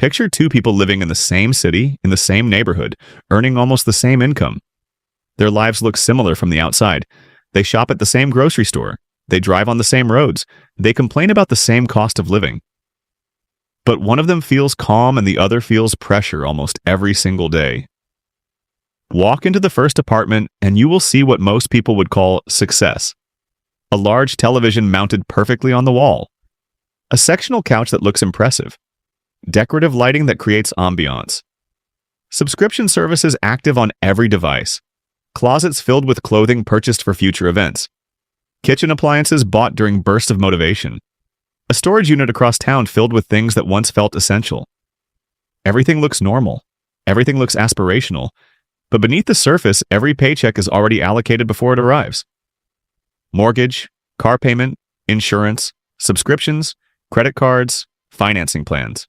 Picture two people living in the same city, in the same neighborhood, earning almost the same income. Their lives look similar from the outside. They shop at the same grocery store. They drive on the same roads. They complain about the same cost of living. But one of them feels calm and the other feels pressure almost every single day. Walk into the first apartment and you will see what most people would call success. A large television mounted perfectly on the wall. A sectional couch that looks impressive. Decorative lighting that creates ambiance. Subscription services active on every device. Closets filled with clothing purchased for future events. Kitchen appliances bought during bursts of motivation. A storage unit across town filled with things that once felt essential. Everything looks normal. Everything looks aspirational. But beneath the surface, every paycheck is already allocated before it arrives. Mortgage, car payment, insurance, subscriptions, credit cards, financing plans.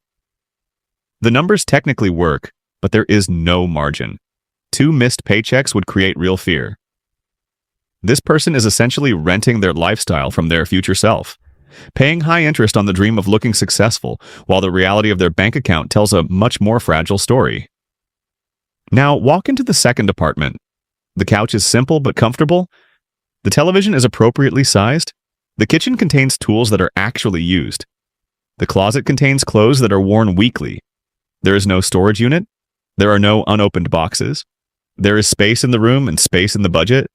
The numbers technically work, but there is no margin. 2 missed paychecks would create real fear. This person is essentially renting their lifestyle from their future self, paying high interest on the dream of looking successful, while the reality of their bank account tells a much more fragile story. Now, walk into the second apartment. The couch is simple but comfortable. The television is appropriately sized. The kitchen contains tools that are actually used. The closet contains clothes that are worn weekly. There is no storage unit. There are no unopened boxes. There is space in the room and space in the budget.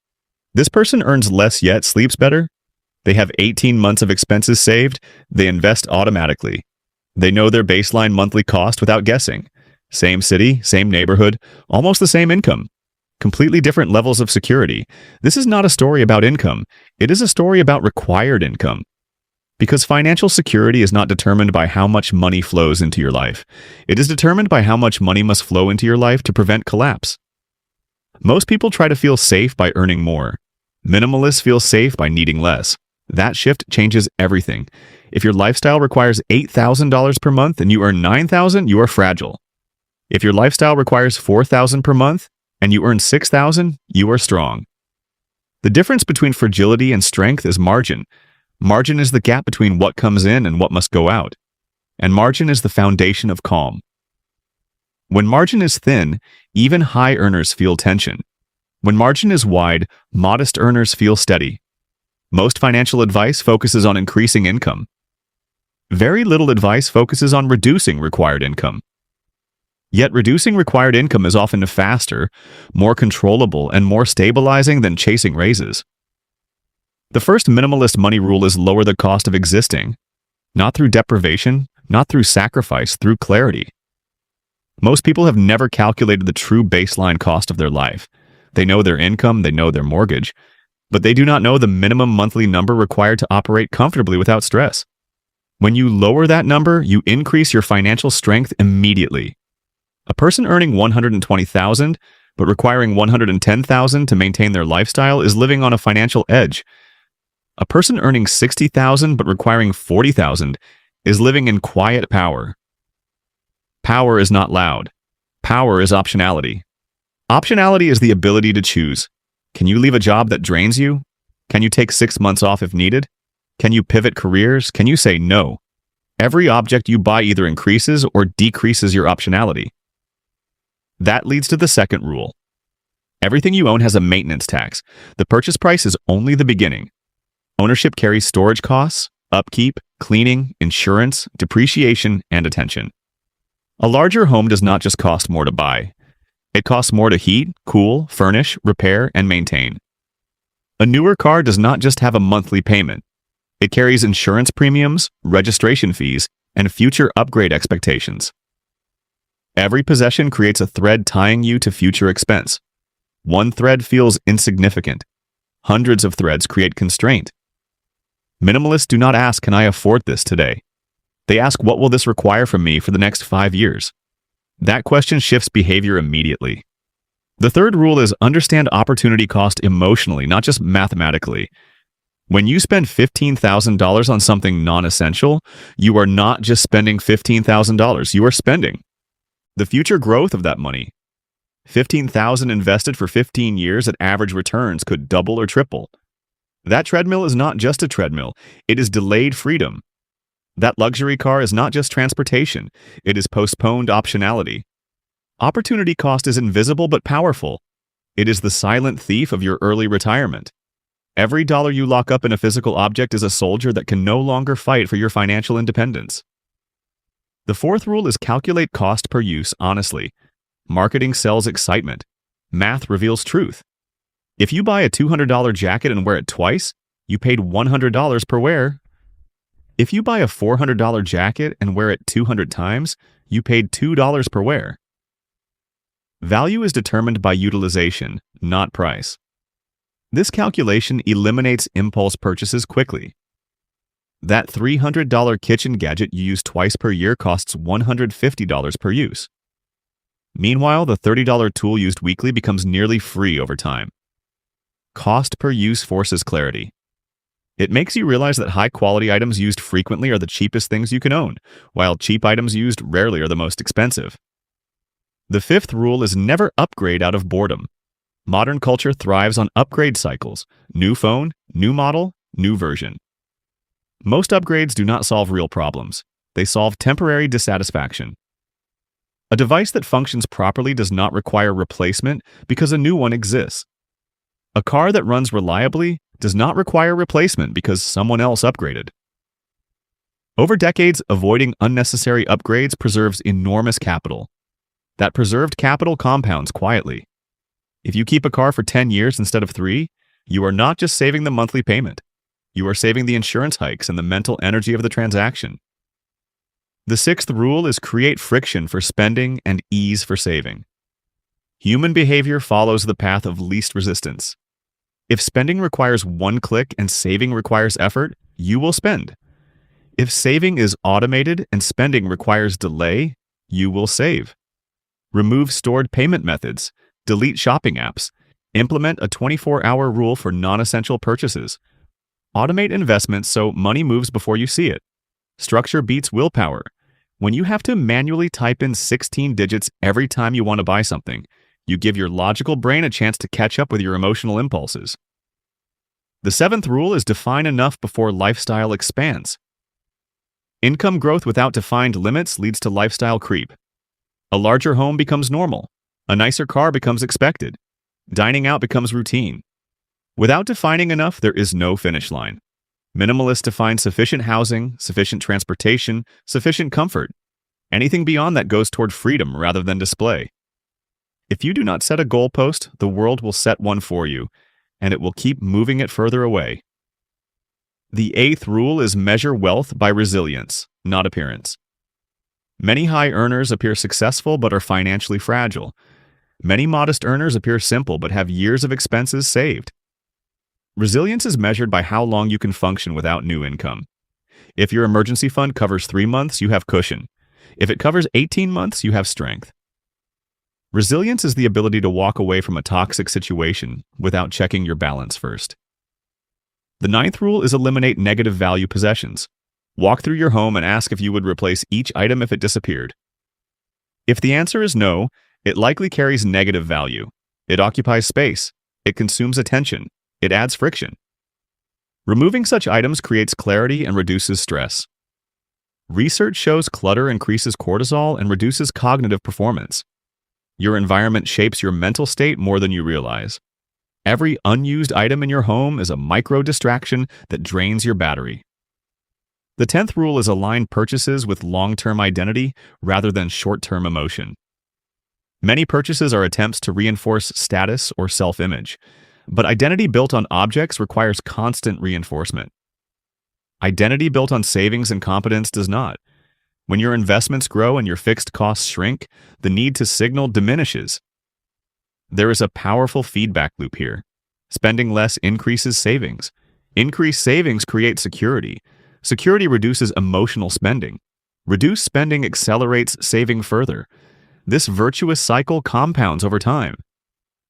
This person earns less yet sleeps better. They have 18 months of expenses saved. They invest automatically. They know their baseline monthly cost without guessing. Same city, same neighborhood, almost the same income. Completely different levels of security. This is not a story about income. It is a story about required income. Because financial security is not determined by how much money flows into your life. It is determined by how much money must flow into your life to prevent collapse. Most people try to feel safe by earning more. Minimalists feel safe by needing less. That shift changes everything. If your lifestyle requires $8,000 per month and you earn $9,000, you are fragile. If your lifestyle requires $4,000 per month and you earn $6,000, you are strong. The difference between fragility and strength is margin. Margin is the gap between what comes in and what must go out. And margin is the foundation of calm. When margin is thin, even high earners feel tension. When margin is wide, modest earners feel steady. Most financial advice focuses on increasing income. Very little advice focuses on reducing required income. Yet reducing required income is often faster, more controllable, and more stabilizing than chasing raises. The first minimalist money rule is lower the cost of existing. Not through deprivation, not through sacrifice, through clarity. Most people have never calculated the true baseline cost of their life. They know their income, they know their mortgage, but they do not know the minimum monthly number required to operate comfortably without stress. When you lower that number, you increase your financial strength immediately. A person earning $120,000 but requiring $110,000 to maintain their lifestyle is living on a financial edge. A person earning $60,000 but requiring $40,000 is living in quiet power. Power is not loud. Power is optionality. Optionality is the ability to choose. Can you leave a job that drains you? Can you take 6 months off if needed? Can you pivot careers? Can you say no? Every object you buy either increases or decreases your optionality. That leads to the second rule. Everything you own has a maintenance tax. The purchase price is only the beginning. Ownership carries storage costs, upkeep, cleaning, insurance, depreciation, and attention. A larger home does not just cost more to buy. It costs more to heat, cool, furnish, repair, and maintain. A newer car does not just have a monthly payment. It carries insurance premiums, registration fees, and future upgrade expectations. Every possession creates a thread tying you to future expense. One thread feels insignificant. Hundreds of threads create constraint. Minimalists do not ask, "Can I afford this today?" They ask, "What will this require from me for the next 5 years?" That question shifts behavior immediately. The third rule is understand opportunity cost emotionally, not just mathematically. When you spend $15,000 on something non-essential, you are not just spending $15,000, you are spending the future growth of that money. $15,000 invested for 15 years at average returns could double or triple. That treadmill is not just a treadmill, it is delayed freedom. That luxury car is not just transportation, it is postponed optionality. Opportunity cost is invisible but powerful. It is the silent thief of your early retirement. Every dollar you lock up in a physical object is a soldier that can no longer fight for your financial independence. The fourth rule is calculate cost per use honestly. Marketing sells excitement. Math reveals truth. If you buy a $200 jacket and wear it twice, you paid $100 per wear. If you buy a $400 jacket and wear it 200 times, you paid $2 per wear. Value is determined by utilization, not price. This calculation eliminates impulse purchases quickly. That $300 kitchen gadget you use twice per year costs $150 per use. Meanwhile, the $30 tool used weekly becomes nearly free over time. Cost per use forces clarity. It makes you realize that high-quality items used frequently are the cheapest things you can own, while cheap items used rarely are the most expensive. The fifth rule is never upgrade out of boredom. Modern culture thrives on upgrade cycles: new phone, new model, new version. Most upgrades do not solve real problems. They solve temporary dissatisfaction. A device that functions properly does not require replacement because a new one exists. A car that runs reliably does not require replacement because someone else upgraded. Over decades, avoiding unnecessary upgrades preserves enormous capital. That preserved capital compounds quietly. If you keep a car for 10 years instead of 3, you are not just saving the monthly payment. You are saving the insurance hikes and the mental energy of the transaction. The sixth rule is create friction for spending and ease for saving. Human behavior follows the path of least resistance. If spending requires one click and saving requires effort, you will spend. If saving is automated and spending requires delay, you will save. Remove stored payment methods, delete shopping apps, implement a 24-hour rule for non-essential purchases. Automate investments so money moves before you see it. Structure beats willpower. When you have to manually type in 16 digits every time you want to buy something, you give your logical brain a chance to catch up with your emotional impulses. The seventh rule is define enough before lifestyle expands. Income growth without defined limits leads to lifestyle creep. A larger home becomes normal. A nicer car becomes expected. Dining out becomes routine. Without defining enough, there is no finish line. Minimalists define sufficient housing, sufficient transportation, sufficient comfort. Anything beyond that goes toward freedom rather than display. If you do not set a goalpost, the world will set one for you, and it will keep moving it further away. The eighth rule is measure wealth by resilience, not appearance. Many high earners appear successful but are financially fragile. Many modest earners appear simple but have years of expenses saved. Resilience is measured by how long you can function without new income. If your emergency fund covers 3 months, you have cushion. If it covers 18 months, you have strength. Resilience is the ability to walk away from a toxic situation without checking your balance first. The ninth rule is eliminate negative value possessions. Walk through your home and ask if you would replace each item if it disappeared. If the answer is no, it likely carries negative value. It occupies space. It consumes attention. It adds friction. Removing such items creates clarity and reduces stress. Research shows clutter increases cortisol and reduces cognitive performance. Your environment shapes your mental state more than you realize. Every unused item in your home is a micro-distraction that drains your battery. The 10th rule is align purchases with long-term identity rather than short-term emotion. Many purchases are attempts to reinforce status or self-image, but identity built on objects requires constant reinforcement. Identity built on savings and competence does not. When your investments grow and your fixed costs shrink, the need to signal diminishes. There is a powerful feedback loop here. Spending less increases savings. Increased savings create security. Security reduces emotional spending. Reduced spending accelerates saving further. This virtuous cycle compounds over time.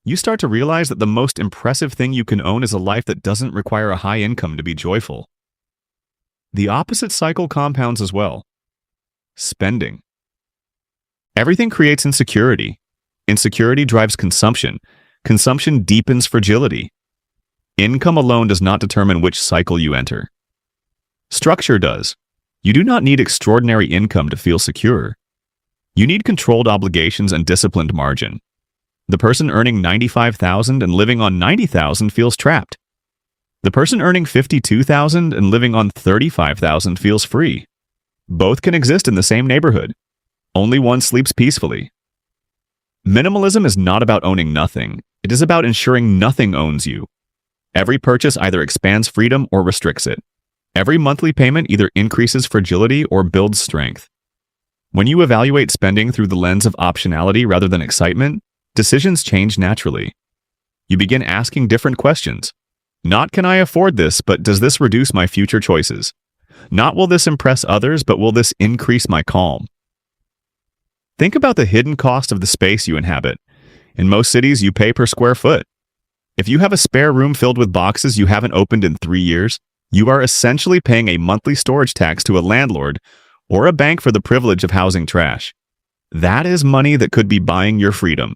You start to realize that the most impressive thing you can own is a life that doesn't require a high income to be joyful. The opposite cycle compounds as well. Spending. Everything creates insecurity. Insecurity drives consumption. Consumption deepens fragility. Income alone does not determine which cycle you enter. Structure does. You do not need extraordinary income to feel secure. You need controlled obligations and disciplined margin. The person earning $95,000 and living on $90,000 feels trapped. The person earning $52,000 and living on $35,000 feels free. Both can exist in the same neighborhood. Only one sleeps peacefully. Minimalism is not about owning nothing. It is about ensuring nothing owns you. Every purchase either expands freedom or restricts it. Every monthly payment either increases fragility or builds strength. When you evaluate spending through the lens of optionality rather than excitement, decisions change naturally. You begin asking different questions. Not can I afford this, but does this reduce my future choices? Not will this impress others, but will this increase my calm? Think about the hidden cost of the space you inhabit. In most cities, you pay per square foot. If you have a spare room filled with boxes you haven't opened in 3 years, you are essentially paying a monthly storage tax to a landlord or a bank for the privilege of housing trash. That is money that could be buying your freedom.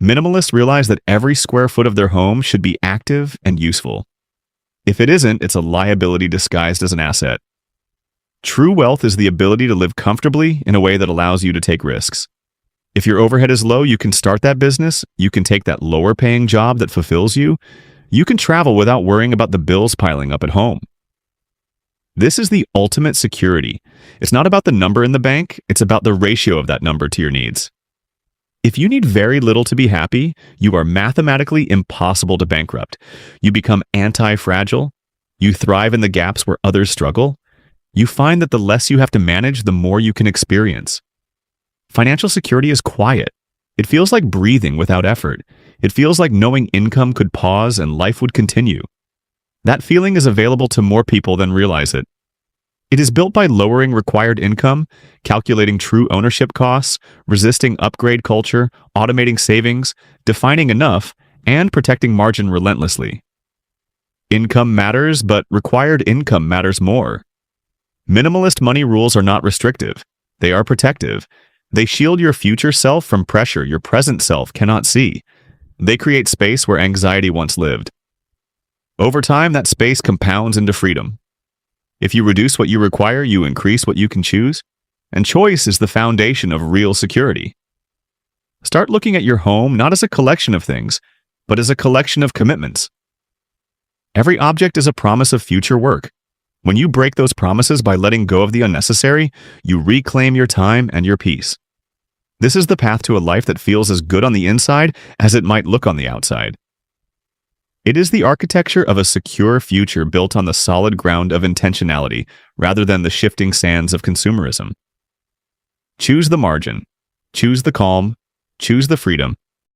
Minimalists realize that every square foot of their home should be active and useful. If it isn't, it's a liability disguised as an asset. True wealth is the ability to live comfortably in a way that allows you to take risks. If your overhead is low, you can start that business, you can take that lower-paying job that fulfills you, you can travel without worrying about the bills piling up at home. This is the ultimate security. It's not about the number in the bank, it's about the ratio of that number to your needs. If you need very little to be happy, you are mathematically impossible to bankrupt. You become anti-fragile. You thrive in the gaps where others struggle. You find that the less you have to manage, the more you can experience. Financial security is quiet. It feels like breathing without effort. It feels like knowing income could pause and life would continue. That feeling is available to more people than realize it. It is built by lowering required income, calculating true ownership costs, resisting upgrade culture, automating savings, defining enough, and protecting margin relentlessly. Income matters, but required income matters more. Minimalist money rules are not restrictive. They are protective. They shield your future self from pressure your present self cannot see. They create space where anxiety once lived. Over time, that space compounds into freedom. If you reduce what you require, you increase what you can choose, and choice is the foundation of real security. Start looking at your home not as a collection of things, but as a collection of commitments. Every object is a promise of future work. When you break those promises by letting go of the unnecessary, you reclaim your time and your peace. This is the path to a life that feels as good on the inside as it might look on the outside. It is the architecture of a secure future built on the solid ground of intentionality rather than the shifting sands of consumerism. Choose the margin, choose the calm, choose the freedom,